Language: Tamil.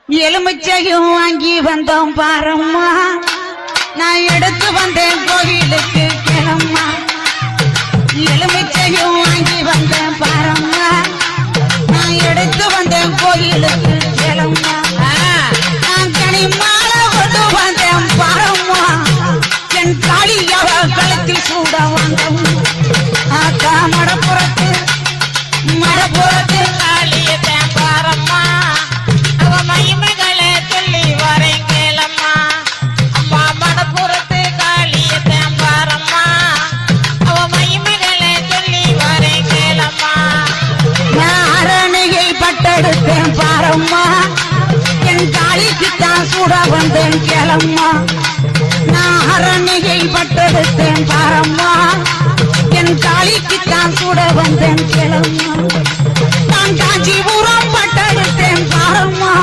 எலுமிச்சையும் வாங்கி வந்தோம் பாரம்மா, நான் எடுத்து வந்தேன் கோயிலுக்கு கிளம்மா. எலுமிச்சையும் வாங்கி வந்தேன் பாரம்மா, நான் எடுத்து வந்தேன் கோயிலுக்கு கிளம்மா. நான் கனி மாலை கொண்டு வந்தேன் பாரம்மா, என் காளியாவ கழுத்தில் சூட வந்தோம். ஆக்கா மடப்புறத்து மடப்புறத்து காளியத்தேன் பாரம்மா, அவ மகிமைகளை சொல்லி வரேன் கேளம்மா. அம்மா மடப்புறத்து காளியத்தேன் பாரம்மா, அவ மகிமைகளை சொல்லி வரேன் கேளம்மா. நான் அரணியை பட்டெடுத்தேன் பாரம்மா, என் காளிக்குத்தான் சூட வந்தேன் கேளம்மா. நான் அரணியை பட்டெடுத்தேன் பாரம்மா, என் காளிக்குத்தான் சூட வந்தேன் கேளம்மா. நான் காஞ்சிபுரம் பட்டெடுத்தேன் பாரம்மா,